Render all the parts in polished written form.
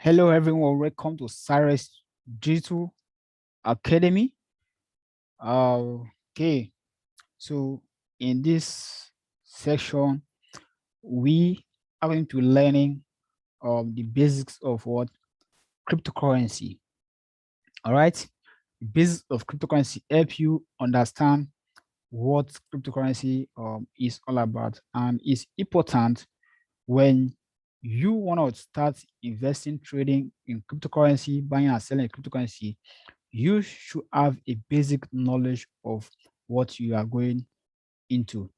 Hello, everyone. Welcome to Cyrus Digital Academy. Okay, so in this section, we are going to learning the basics of what cryptocurrency. All right, the basics of cryptocurrency help you understand what cryptocurrency is all about, and is important when you want to start investing, trading in cryptocurrency, buying and selling cryptocurrency. You should have a basic knowledge of what you are going into.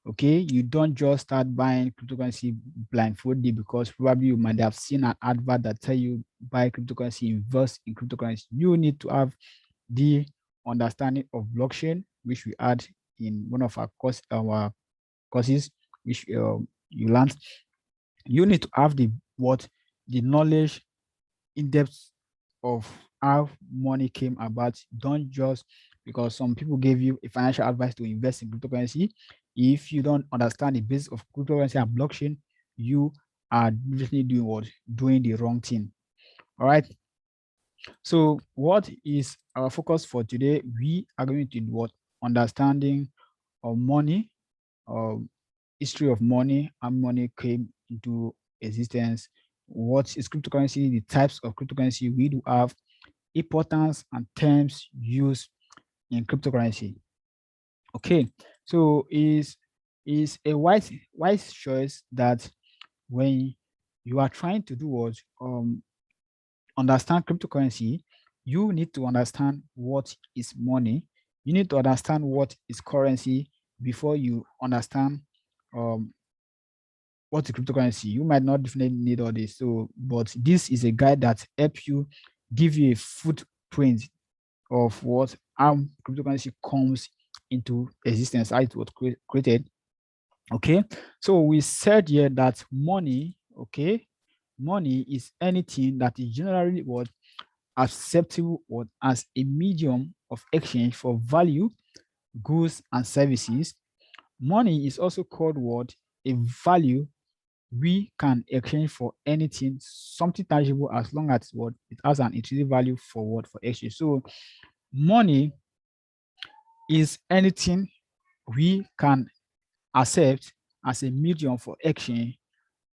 Okay, you don't just start buying cryptocurrency blindfolded because probably you might have seen an advert that tell you buy cryptocurrency, invest in cryptocurrency. You need to have the understanding of blockchain, which we had in one of our courses, which you learned. You need to have the knowledge in depth of how money came about. Don't just because some people gave you a financial advice to invest in cryptocurrency. If you don't understand the basics of cryptocurrency and blockchain, you are definitely doing the wrong thing. All right. So, what is our focus for today? We are going to do what understanding of money, history of money, how money came into existence, what is cryptocurrency, the types of cryptocurrency we do have, importance and terms used in cryptocurrency. Okay, so is a wise choice that when you are trying to do what understand cryptocurrency, you need to understand what is money. You need to understand what is currency before you understand what's a cryptocurrency. You might not definitely need all this. So, but this is a guide that helps you give you a footprint of what how cryptocurrency comes into existence, how it was created. Okay, so we said here that money, okay, money is anything that is generally what acceptable or as a medium of exchange for value, goods, and services. Money is also called what a value we can exchange for anything, something tangible, as long as what it has an intrinsic value for what for exchange. So money is anything we can accept as a medium for exchange.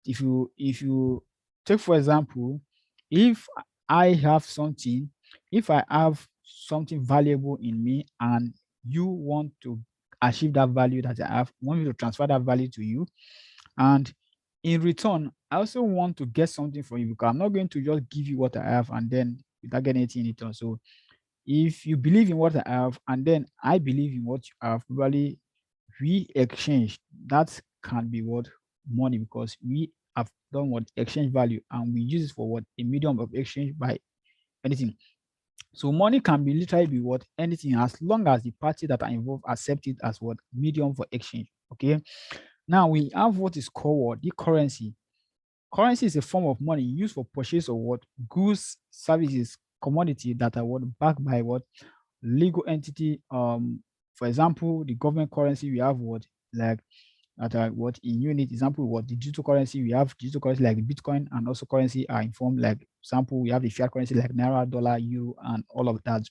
If you take for example, if I have something, if I have something valuable in me and you want to achieve that value that I have, want me to transfer that value to you, and in return, I also want to get something from you because I'm not going to just give you what I have and then without getting anything in return. So if you believe in what I have and then I believe in what you have, probably we exchange. That can be what money because we have done what exchange value and we use it for what a medium of exchange by anything. So money can be literally be what anything as long as the party that are involved accept it as what medium for exchange. Okay. Now we have what is called what the currency. Currency is a form of money used for purchase of what goods, services, commodity that are what backed by what legal entity. For example, the government currency we have what like that are what in unit example what the digital currency we have digital currency like Bitcoin and also currency are informed like example we have the fiat currency like naira, dollar, euro, and all of that.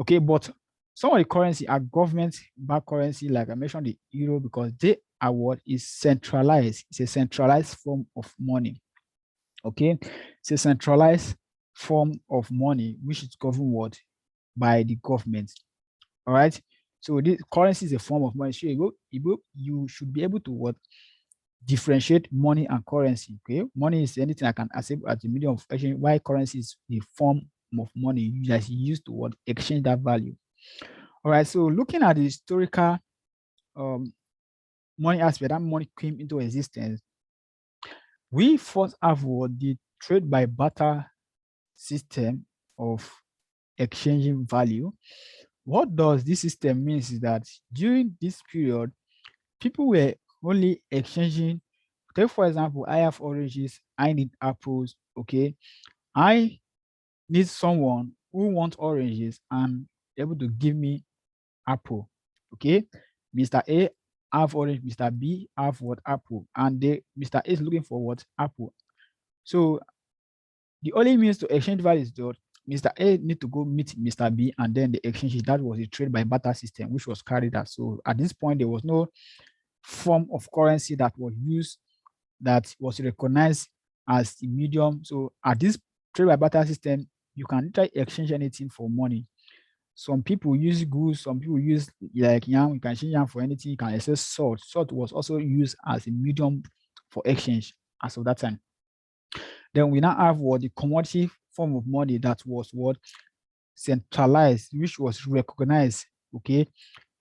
Okay, but some of the currency are government backed currency like I mentioned the euro because they are what is centralized. It's a centralized form of money. Okay, it's a centralized form of money which is governed what by the government. All right. So this currency is a form of money. So you should be able to what differentiate money and currency. Okay, money is anything I can accept as a medium of exchange. Why currency is the form of money that is used to what exchange that value. All right. So looking at the historical um, money aspect, that money came into existence. We first have what the trade by barter system of exchanging value. What does this system means is that during this period, people were only exchanging. Take for example, I have oranges, I need apples. Okay, I need someone who wants oranges and able to give me apple. Okay, Mr. A have orange, Mr. B have what apple, and they Mr. A is looking for what apple. So The only means to exchange value is that Mr. A need to go meet Mr. B, and then the exchange. That was a trade by barter system, which was carried out. So at this point, there was no form of currency that was used that was recognized as the medium. So at this trade by barter system, you can literally exchange anything for money. Some people use goods, some people use like yam, you can exchange yam for anything, you can exchange salt. Salt was also used as a medium for exchange as of that time. Then we now have what the commodity form of money that was what centralized, which was recognized, okay,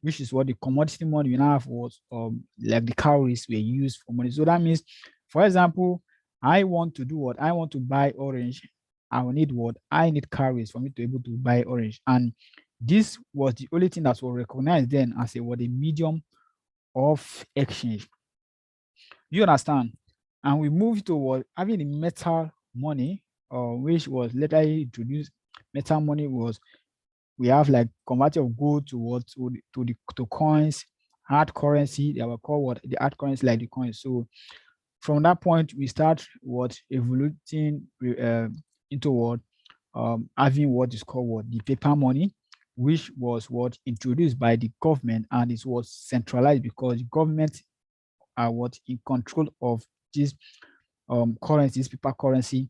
which is what the commodity money we now have was like the calories were used for money. So that means, for example, I want to do what? I want to buy orange. I will need what? I need calories for me to be able to buy orange. And this was the only thing that was recognized then as a what a medium of exchange. You understand? And we moved toward having the metal money, which was later introduced. Metal money was we have like converting of gold to what to coins, hard currency. They were called what the hard currency like the coins. So from that point, we start what evoluting into what having what is called what the paper money, which was what introduced by the government, and it was centralized because the government are what in control of this currencies, paper currency.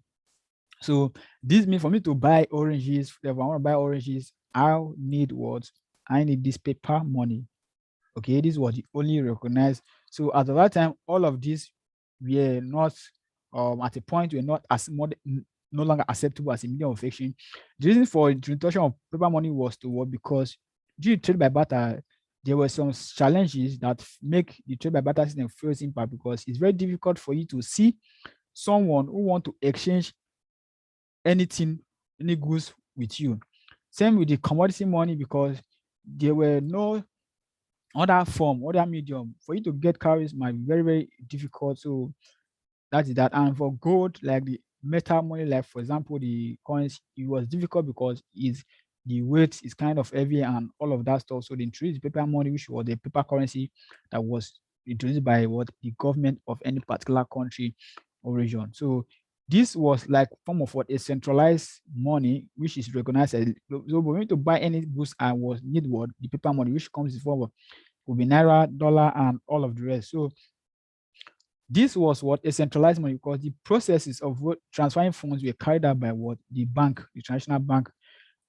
So this means for me to buy oranges, if I want to buy oranges, I'll need what? I need this paper money. Okay, this was the only recognized. So at that time, all of these were not at a point were not as no longer acceptable as a medium of exchange. The reason for the introduction of paper money was to what? Because due to trade by barter, there were some challenges that make the trade by barter system fail impact because it's very difficult for you to see someone who want to exchange anything, any goods with you. Same with the commodity money because there were no other form, other medium. For you to get carries might be very, very difficult. So that is that. And for gold, like the metal money, like for example, the coins, it was difficult because the weight is kind of heavy and all of that stuff. So they introduced paper money, which was the paper currency that was introduced by what the government of any particular country or region. So this was like form of what a centralized money, which is recognized as so we need to buy any goods and was need what the paper money, which comes in form of will be naira, dollar, and all of the rest. So this was what a centralized money because the processes of what transferring funds were carried out by what the bank, the traditional bank,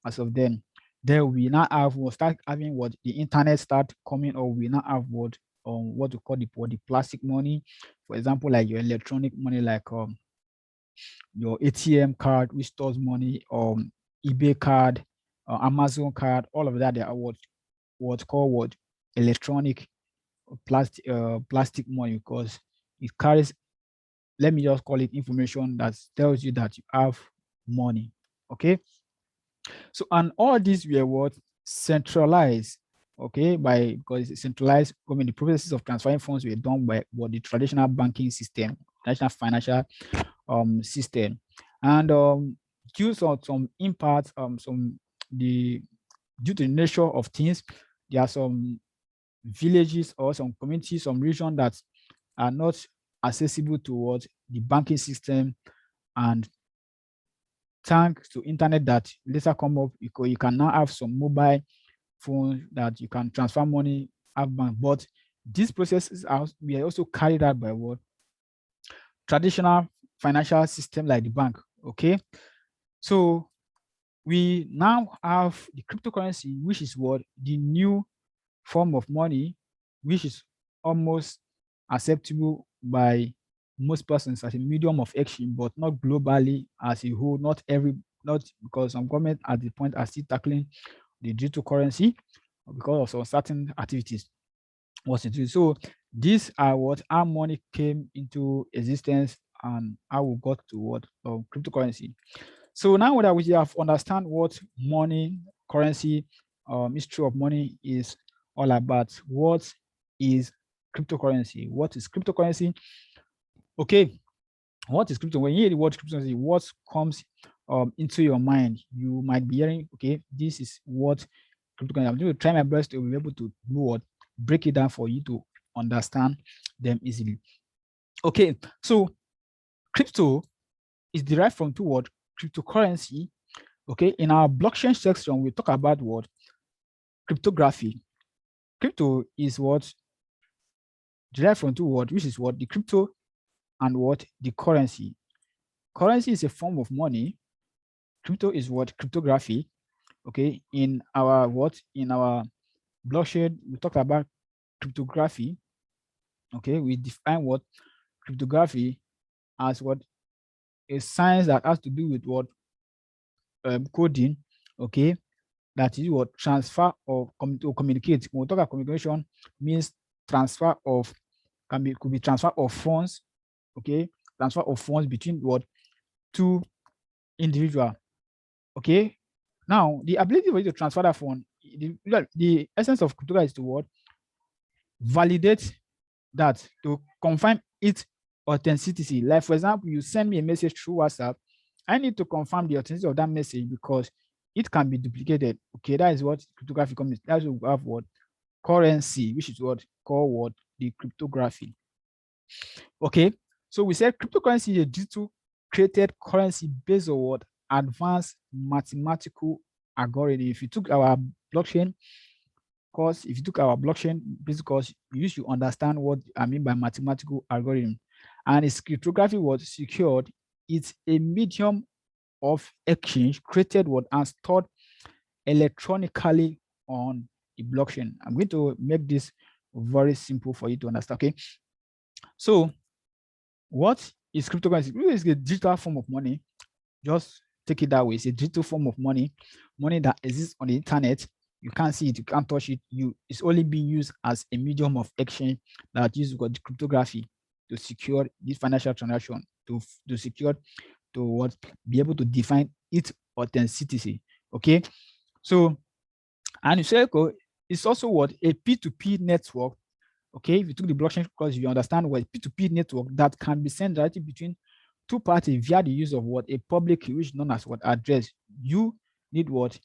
as of then. Then we now have we'll start having what the internet start coming, or we now have what we call the plastic money. For example, like your electronic money, like your ATM card, which stores money, eBay card, Amazon card, all of that. They are what's called what electronic plastic money because it carries, let me just call it information that tells you that you have money. Okay. So, and all these were what centralized, okay, by because it's centralized. I mean, the processes of transferring funds were done by what the traditional banking system, traditional financial system, and due to some impact, due to the nature of things, there are some villages or some communities, some regions that are not accessible towards the banking system, and thanks to internet that later come up, because you can now have some mobile phone that you can transfer money, have bank. But these processes are we are also carried out by what traditional financial system like the bank. Okay, so we now have the cryptocurrency, which is what the new form of money, which is almost acceptable by most persons as a medium of exchange, but not globally as a whole. Not because some government at the point are still tackling the digital currency because of some certain activities was introduced. So these are what our money came into existence and how we got to what cryptocurrency. So now that we have understand what money, currency, history of money is all about, what is cryptocurrency? What is cryptocurrency? Okay, what is crypto? When you hear the word cryptocurrency, what comes into your mind? You might be hearing, okay, this is what cryptocurrency. I'm going to try my best to be able to do what break it down for you to understand them easily. Okay, so crypto is derived from two words, cryptocurrency. Okay, in our blockchain section, we talk about what? Cryptography. Crypto is what? Derived from two words, which is what? The crypto and what? The currency. Currency is a form of money. Crypto is what? Cryptography. Okay, in our what? In our blockchain, we talk about cryptography. Okay, we define what? Cryptography as what? A science that has to do with what? Coding. Okay, that is what? Transfer of to communicate. When we talk about communication, means transfer of could be transfer of funds. Okay, transfer of funds between what? Two individual. Okay, now the ability for you to transfer that fund, the essence of cryptography is to what? Validate that, to confirm its authenticity. Like, for example, you send me a message through WhatsApp, I need to confirm the authenticity of that message because it can be duplicated. Okay, that is what cryptography comes. That's what we have what? Currency, which is what? Called what? The cryptography. Okay, so we said cryptocurrency is a digital created currency based on what? Advanced mathematical algorithm. If you took our blockchain course, if you took our blockchain basic course, you should understand what I mean by mathematical algorithm. And its cryptography was secured. It's a medium of exchange created what and stored electronically on the blockchain. I'm going to make this very simple for you to understand. Okay, so what is cryptocurrency? It is a digital form of money. Just take it that way. It's a digital form of money, money that exists on the internet. You can't see it, you can't touch it. It's only being used as a medium of exchange that uses the cryptography to secure this financial transaction, to secure, to what? Be able to define its authenticity. Okay, so and it's also what? A P2P network. Okay, if you took the blockchain course, you understand what P2P network that can be sent directly between two parties via the use of what? A public key, which is known as what? Address. You need what?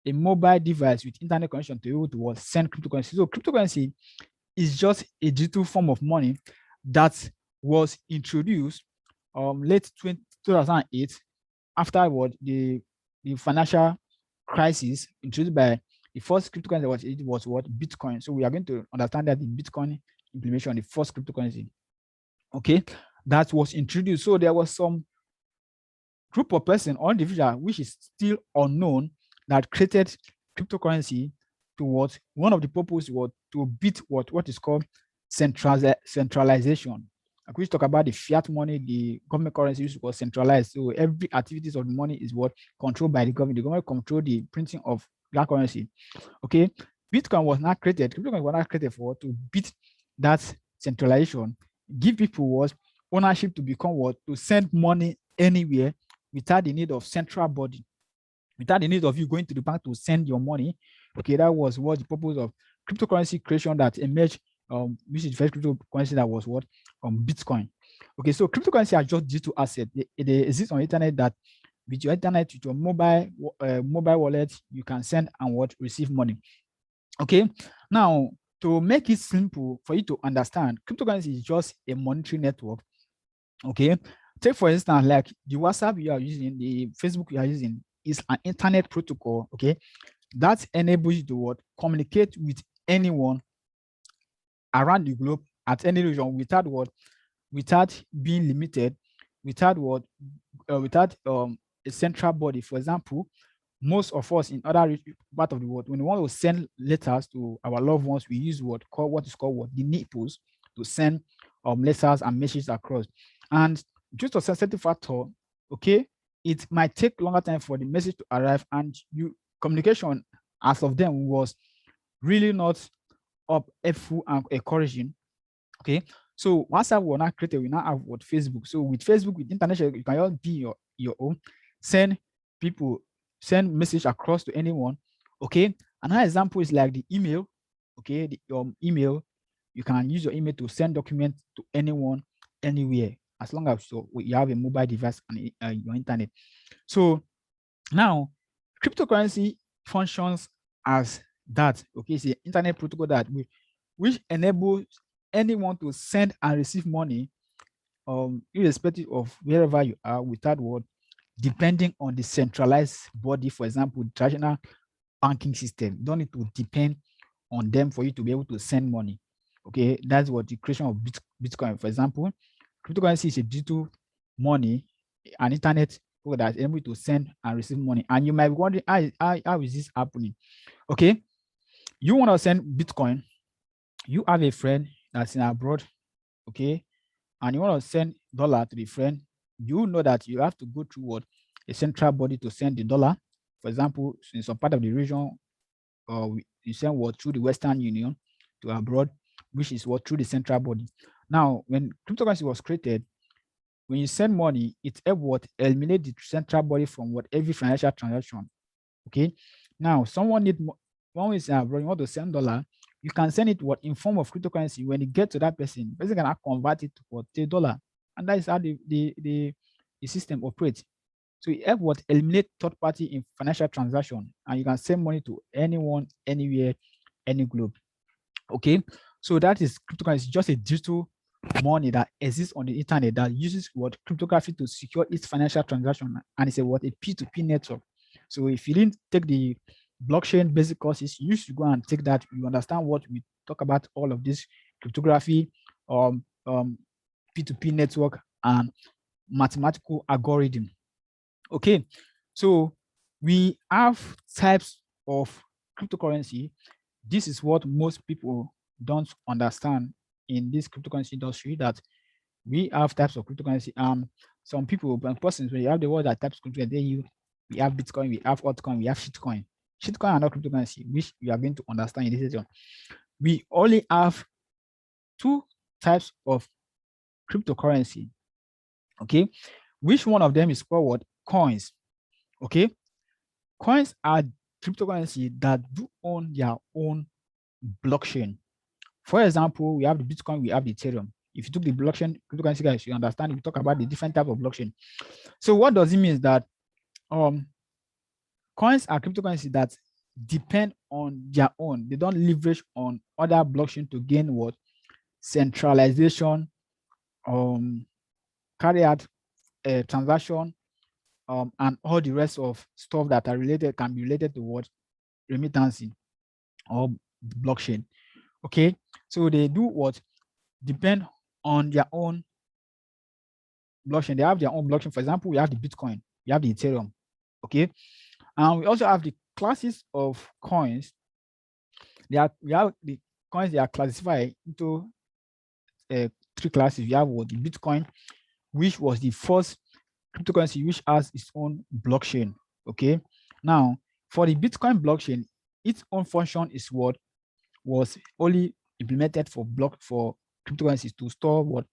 A mobile device with internet connection to be able to what? Send cryptocurrency. So cryptocurrency is just a digital form of money that was introduced late 2008 after what? The financial crisis, introduced by the first cryptocurrency was what? Bitcoin. So we are going to understand that the Bitcoin implementation, the first cryptocurrency, okay, that was introduced. So there was some group of person or individual which is still unknown that created cryptocurrency to what? One of the purpose was to beat what is called centralization. Like we talk about the fiat money, the government currency was centralized. So every activities of the money is what? Controlled by the government. The government control the printing of that currency. Okay, Bitcoin was not created. Cryptocurrency was not created for to beat that centralization, give people what? Ownership to become what? To send money anywhere without the need of central body, without the need of you going to the bank to send your money. Okay, that was what the purpose of cryptocurrency creation that emerged, which is the first cryptocurrency that was what? Bitcoin. Okay, so cryptocurrency are just digital asset. They exist on the internet that with your internet, with your mobile wallet, you can send and what? Receive money. Okay, now to make it simple for you to understand, cryptocurrency is just a monetary network. Okay, take for instance, like the WhatsApp you are using, the Facebook you are using is an internet protocol. Okay, that enables you to what? Communicate with anyone around the globe at any region without what? Without being limited, without what? Without a central body. For example, most of us in other part of the world, when we want to send letters to our loved ones, we use what is called what? The nipples to send letters and messages across. And due to a sensitive factor, okay, it might take longer time for the message to arrive, and communication as of then was really not helpful and encouraging. Okay, so WhatsApp was not created, we now have what? Facebook. So with Facebook, with internet, you can just be your own, send message across to anyone. Okay, another example is like the email. Okay, your email, you can use your email to send documents to anyone anywhere as long as you have a mobile device and your internet. So now cryptocurrency functions as that. Okay, it's the internet protocol that which enables anyone to send and receive money irrespective of wherever you are without what? depending on the centralized body, for example, the traditional banking system. You don't need to depend on them for you to be able to send money. Okay, that's what the creation of Bitcoin. For example, cryptocurrency is a digital money, an internet that is able to send and receive money. And you might be wondering, how is this happening? Okay, you want to send Bitcoin, you have a friend that's in abroad, okay, and you want to send dollar to the friend, you know that you have to go through what a central body to send the dollar. For example, in some part of the region, you send what through the Western Union to abroad, which is what through the central body. Now, when cryptocurrency was created, when you send money, it help what eliminate the central body from what every financial transaction. Okay. Now, someone need one is abroad, you want to send dollar, you can send it what in form of cryptocurrency. When it gets to that person, the person can convert it to what to dollar, and that is how the system operates. So it help what eliminate third party in financial transaction, and you can send money to anyone, anywhere, any globe. Okay, so that is cryptocurrency, just a digital money that exists on the internet that uses what cryptography to secure its financial transaction, and it's a what a P2P network. So if you didn't take the blockchain basic courses, you should go and take that. You understand what we talk about, all of this cryptography, P2P network, and mathematical algorithm. Okay, so we have types of cryptocurrency. This is what most people don't understand in this cryptocurrency industry, that we have types of cryptocurrency. Some people and persons, when you have the word that types of cryptocurrency, we have Bitcoin, we have altcoin, we have shitcoin. Shitcoin are not cryptocurrency, which you are going to understand in this session. We only have two types of cryptocurrency. Okay, which one of them is called what? Coins. Okay, coins are cryptocurrency that do own their own blockchain. For example, we have the Bitcoin, we have the Ethereum. If you took the blockchain cryptocurrency guys, you understand, we talk about the different type of blockchain. So what does it mean? Is that coins are cryptocurrency that depend on their own. They don't leverage on other blockchain to gain what? Centralization, carry out a transaction, and all the rest of stuff that are related, can be related to what? Remittance or blockchain. Okay, so they do what? Depend on their own blockchain. They have their own blockchain. For example, we have the Bitcoin, we have the Ethereum. Okay, and we also have the classes of coins. We have the coins, they are classified into three classes. We have what? The Bitcoin, which was the first cryptocurrency which has its own blockchain. Okay, now for the Bitcoin blockchain, its own function is what was only implemented for cryptocurrencies to store what?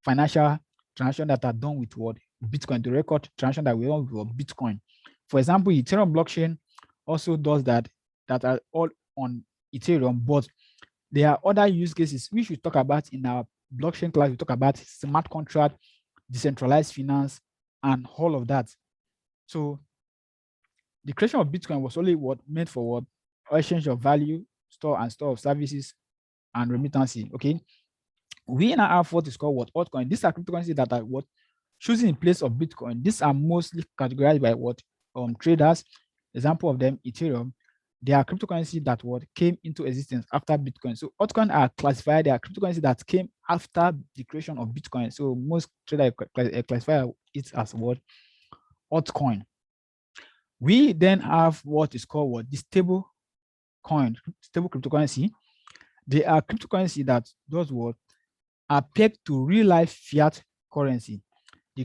Financial transactions that are done with what? Bitcoin, to record transactions that we done with Bitcoin. For example, Ethereum blockchain also does that are all on Ethereum, but there are other use cases which we talk about in our blockchain class. We talk about smart contract, decentralized finance, and all of that. So the creation of Bitcoin was only what meant for what? Exchange of value, store of services, and remittances. Okay, we now have what is called what? Altcoin. These are cryptocurrencies that are what? Choosing in place of Bitcoin. These are mostly categorized by what? Traders. Example of them, Ethereum. They are cryptocurrency that what came into existence after Bitcoin. So altcoin are classified, they are cryptocurrency that came after the creation of Bitcoin. So most traders classify it as what? Altcoin. We then have what is called what? The stable cryptocurrency. They are cryptocurrency that does what? Are pegged to real life fiat currency. The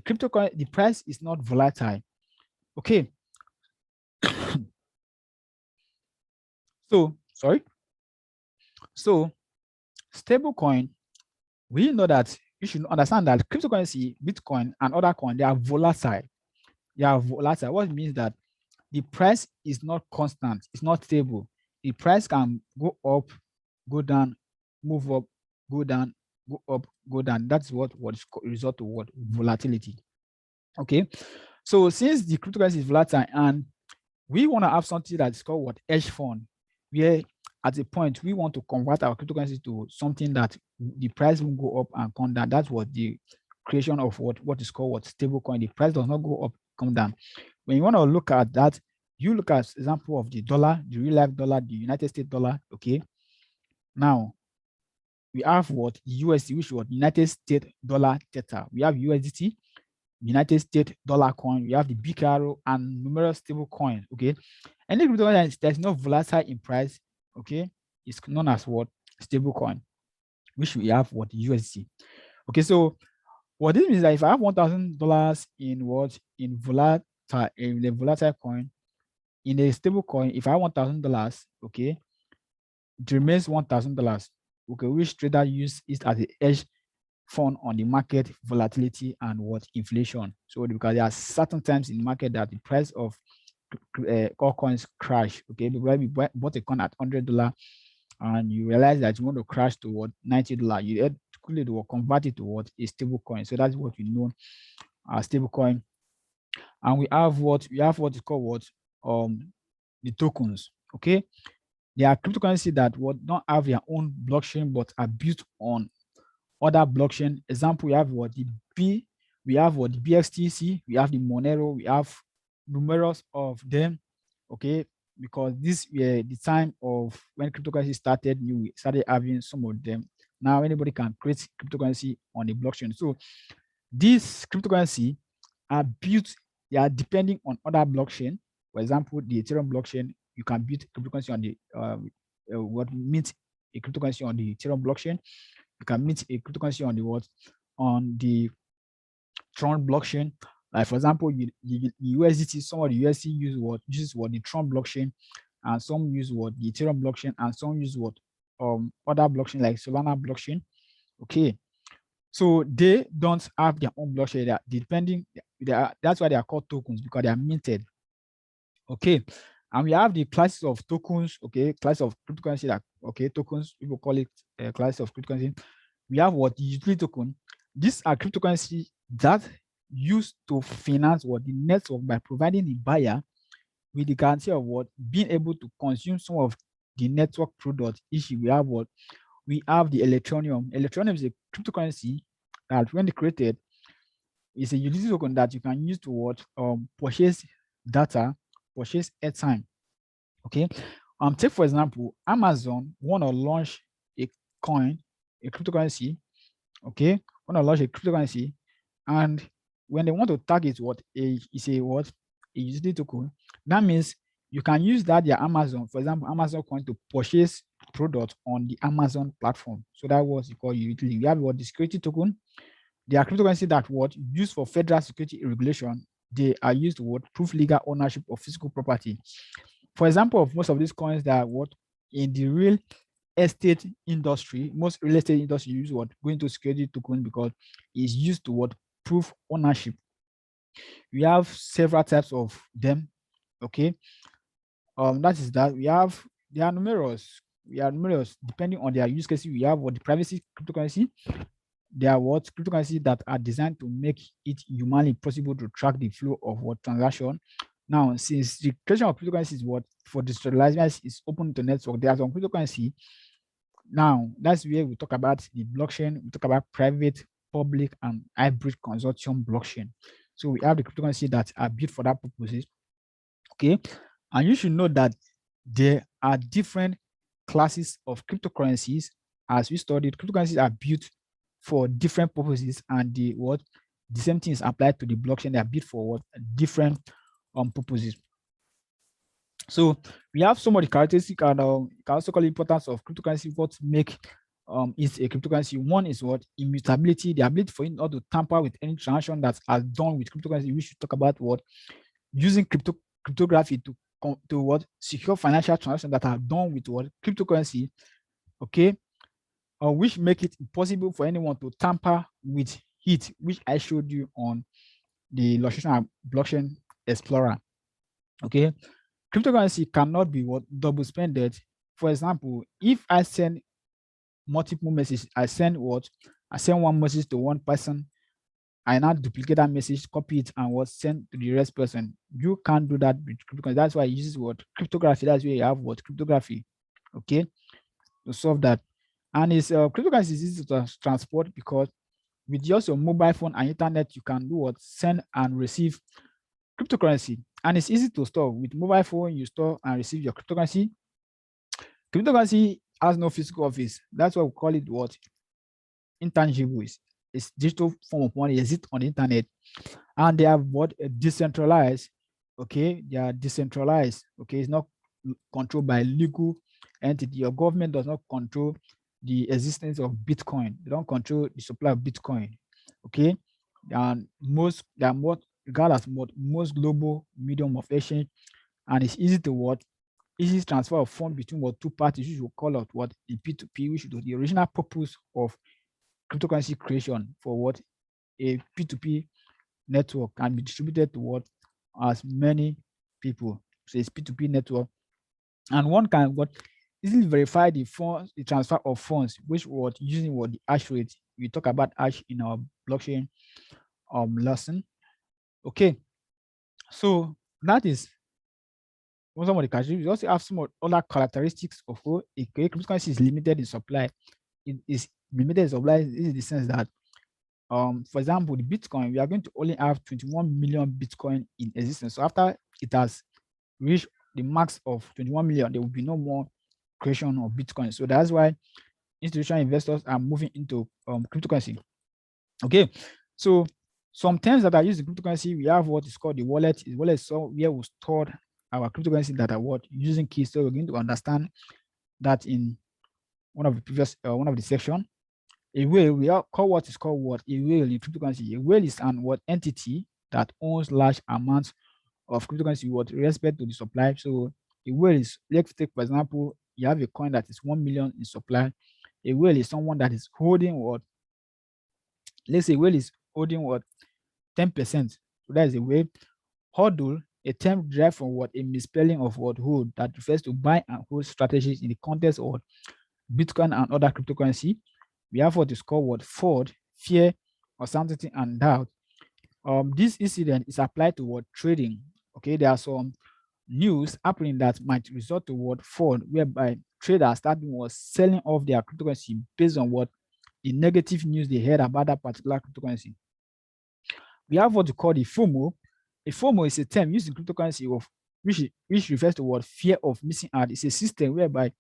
price is not volatile. Okay. So stable coin, we know that you should understand that cryptocurrency, Bitcoin, and other coins, they are volatile. What means that the price is not constant, it's not stable. The price can go up, go down, move up, go down, go up, go down. That's what is result to what? Volatility. Okay, so since the cryptocurrency is volatile, and we want to have something that is called what? Hedge fund, where at a point we want to convert our cryptocurrency to something that the price will go up and come down. That's what the creation of what is called what? Stable coin. The price does not go up, come down. When you want to look at that, you look at example of the dollar, the real life dollar, the United States dollar. Okay. Now we have what USD, which was United States dollar theta. We have USDT, United States dollar coin. We have the BKR and numerous stable coins. Okay. Any cryptocurrency that's not volatile in price, okay, is known as what? Stable coin, which we have what? USD. Okay, so what this means is that if I have $1,000 in what? In a volatile coin, in a stable coin, if I have $1,000, okay, it remains $1,000. Okay, which trader use it as a hedge fund on the market volatility and what? Inflation. So because there are certain times in the market that the price of all coins crash. Okay, because we bought a coin at $100 and you realize that you want to crash to what? $90. You quickly will convert it to what? A stable coin. So that's what we know as stable coin. And we have what is called what? The tokens. Okay, they are cryptocurrency that what don't have their own blockchain but are built on other blockchain. Example, we have what? We have what? The BXTC, we have the Monero, we have numerous of them. Okay, because this were the time of when cryptocurrency started, we started having some of them. Now anybody can create cryptocurrency on a blockchain. So these cryptocurrency are built, they are depending on other blockchain. For example, the Ethereum blockchain, you can build cryptocurrency on the what means a cryptocurrency on the Ethereum blockchain. You can mint a cryptocurrency on the what? On the Tron blockchain. Like for example, USDT, some of the USDT uses what? The Tron blockchain, and some use what? The Ethereum blockchain, and some use what? Other blockchain like Solana blockchain. Okay, so they don't have their own blockchain. They are depending. That's why they are called tokens, because they are minted. Okay, and we have the classes of tokens. Okay, class of cryptocurrency that tokens, people call it class of cryptocurrency. We have what? The utility token. These are cryptocurrency that used to finance what? The network by providing the buyer with the guarantee of what? Being able to consume some of the network product. We have what? We have the Electronium. Electronium is a cryptocurrency that when created is a utility token that you can use to what? Purchase data, purchase airtime. Okay. Take for example, Amazon want to launch a coin, a cryptocurrency. Okay, want to launch a cryptocurrency, and when they want to target what? A utility token. That means you can use that their Amazon, for example, Amazon coin to purchase product on the Amazon platform. So that was called utility. We have what? The security token. They are cryptocurrency that what? Used for federal security regulation. They are used to what? Prove legal ownership of physical property. For example, of most of these coins that are what? In the real estate industry, most real estate industry use what? Going to security token because it's used to what? Prove ownership. We have several types of them. Okay, that is that. There are numerous. Depending on their use cases. We have what? The privacy cryptocurrency. They are what? Cryptocurrency that are designed to make it humanly possible to track the flow of what? Transaction. Now, since the creation of cryptocurrency is what? For decentralized is open to network, there are some cryptocurrency. Now, that's where we talk about the blockchain. We talk about private, public, and hybrid consortium blockchain. So we have the cryptocurrency that are built for that purposes. Okay, and you should know that there are different classes of cryptocurrencies. As we studied, cryptocurrencies are built for different purposes, and the same thing is applied to the blockchain. They are built for what? Different purposes. So we have some of the characteristics and can also call the importance of cryptocurrency. What make is a cryptocurrency? One is what? Immutability, the ability for you not to tamper with any transaction that are done with cryptocurrency. We should talk about what? Using cryptography to what? Secure financial transactions that are done with what? Cryptocurrency. Okay, which make it impossible for anyone to tamper with it, which I showed you on the illustration blockchain explorer. Okay, cryptocurrency cannot be what? Double spended. For example, if I send multiple messages, I send one message to one person, I now duplicate that message, copy it, and what? Send to the rest person. You can't do that with cryptocurrency. That's why it uses what? Cryptography. That's where you have what? Cryptography. Okay, to solve that. And it's cryptocurrency is easy to transport because with just your mobile phone and internet, you can do what? Send and receive cryptocurrency, and it's easy to store. With mobile phone, you store and receive your cryptocurrency. Cryptocurrency has no physical office. That's why we call it what? Intangible. It's digital form of money, exists on the internet, and they are what? Decentralized. Okay, they are decentralized. Okay, it's not controlled by legal entity. Your government does not control the existence of Bitcoin. They don't control the supply of Bitcoin. Okay, and they are what regarded as most global medium of exchange, and it's easy to what? Easy transfer of funds between what two parties, which we call out what? The P2P, which is the original purpose of cryptocurrency creation, for what? A P2P network can be distributed to what? As many people. So it's P2P network, and one can what? Easily verify the funds, the transfer of funds, which what? Using what? The hash rate. We talk about hash in our blockchain lesson. Okay, so that is some of the characteristics. We also have some other characteristics of a cryptocurrency is limited in supply. It is limited in supply in the sense that, for example, the Bitcoin, we are going to only have 21 million Bitcoin in existence. So after it has reached the max of 21 million, there will be no more creation of Bitcoin. So that's why institutional investors are moving into cryptocurrency. Okay, so some terms that are used in cryptocurrency, we have what is called the wallet. The wallet is where we store our cryptocurrency that are what? Using keys. So we're going to understand that in one of the previous one of the section. A whale, we call what is called what? A whale in cryptocurrency. A whale is an what? Entity that owns large amounts of cryptocurrency with respect to the supply. So a whale is, let's take for example, you have a coin that is 1 million in supply. A whale is someone that is holding what? Let's say whale is holding what? 10%. So that is a whale. Hodl, a term derived from what? A misspelling of what? Hold, that refers to buy and hold strategies in the context of Bitcoin and other cryptocurrency. We have what is called what? Fraud, fear, uncertainty, and doubt. This incident is applied to what? Trading. Okay, there are some news happening that might result to what? Fraud, whereby traders starting was selling off their cryptocurrency based on what? The negative news they heard about that particular cryptocurrency. We have what we call the FOMO. A FOMO is a term used in cryptocurrency of which refers to what? Fear of missing out. It's a system whereby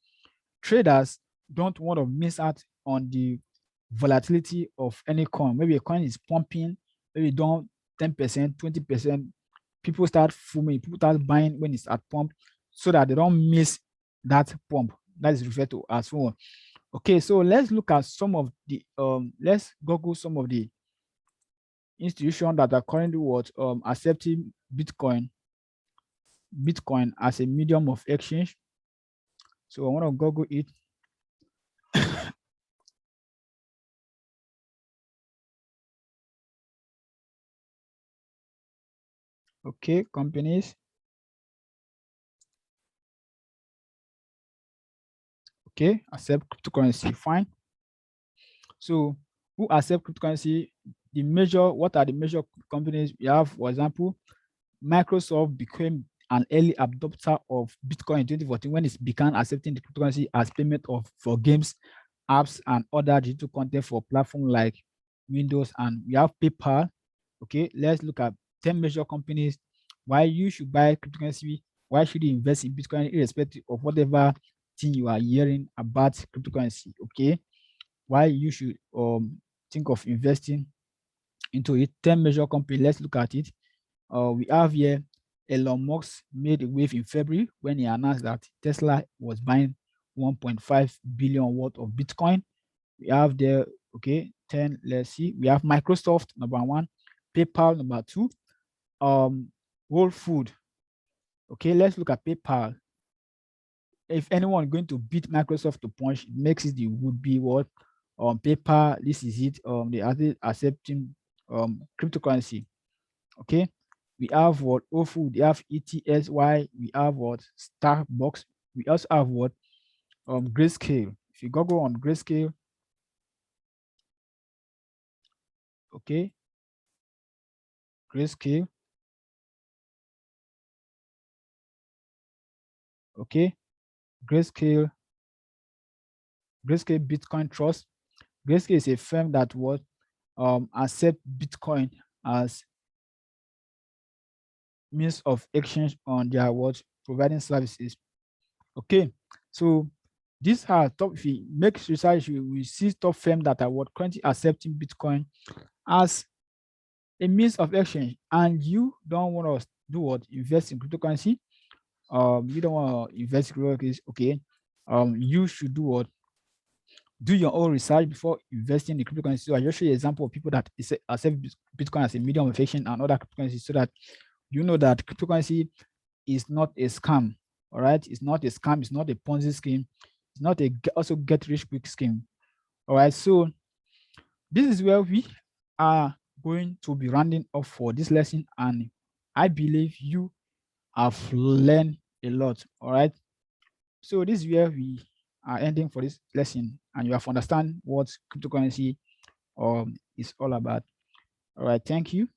traders don't want to miss out on the volatility of any coin. Maybe a coin is pumping, maybe down 10%, 20%. People start fuming, people start buying when it's at pump so that they don't miss that pump. That is referred to as FOMO. Okay, so let's look at some of the let's Google some of the institutions that are currently what accepting Bitcoin as a medium of exchange. So I want to Google it. Okay, companies. Okay, accept cryptocurrency, fine. So who accept cryptocurrency? What are the major companies? We have, for example, Microsoft became an early adopter of Bitcoin in 2014 when it began accepting the cryptocurrency as payment for games, apps, and other digital content for platforms like Windows. And we have PayPal. Okay, let's look at 10 major companies. Why you should buy cryptocurrency? Why should you invest in Bitcoin, irrespective of whatever thing you are hearing about cryptocurrency? Okay, why you should think of investing into it. 10 major companies. Let's look at it. We have here Elon Musk made a wave in February when he announced that Tesla was buying 1.5 billion worth of Bitcoin. We have there, okay, 10. Let's see. We have Microsoft, number one, PayPal, number two, Whole Food. Okay, let's look at PayPal. If anyone going to beat Microsoft to punch, it makes it the would be what PayPal. This is it. They are accepting cryptocurrency. Okay, we have what Food. We have ETSY. We have what Starbucks. We also have what Grayscale. If you go on Grayscale, okay, Grayscale, okay, Grayscale Bitcoin Trust. Grayscale is a firm that would accept Bitcoin as means of exchange on their what providing services. Okay, so these are top. If you make research, you will see top firms that are what currently accepting Bitcoin as a means of exchange, and you don't want to do what invest in cryptocurrency. You don't want to invest in cryptocurrency. Okay, you should do what do your own research before investing in cryptocurrency. So I just show you an example of people that accept Bitcoin as a medium of exchange and other cryptocurrencies, so that you know that cryptocurrency is not a scam. All right, it's not a scam. It's not a Ponzi scheme. It's not a also get rich quick scheme. All right, so this is where we are going to be rounding up for this lesson, and I believe you have learned a lot. All right, so this is where we are ending for this lesson, and you have understand what cryptocurrency is all about. All right, thank you.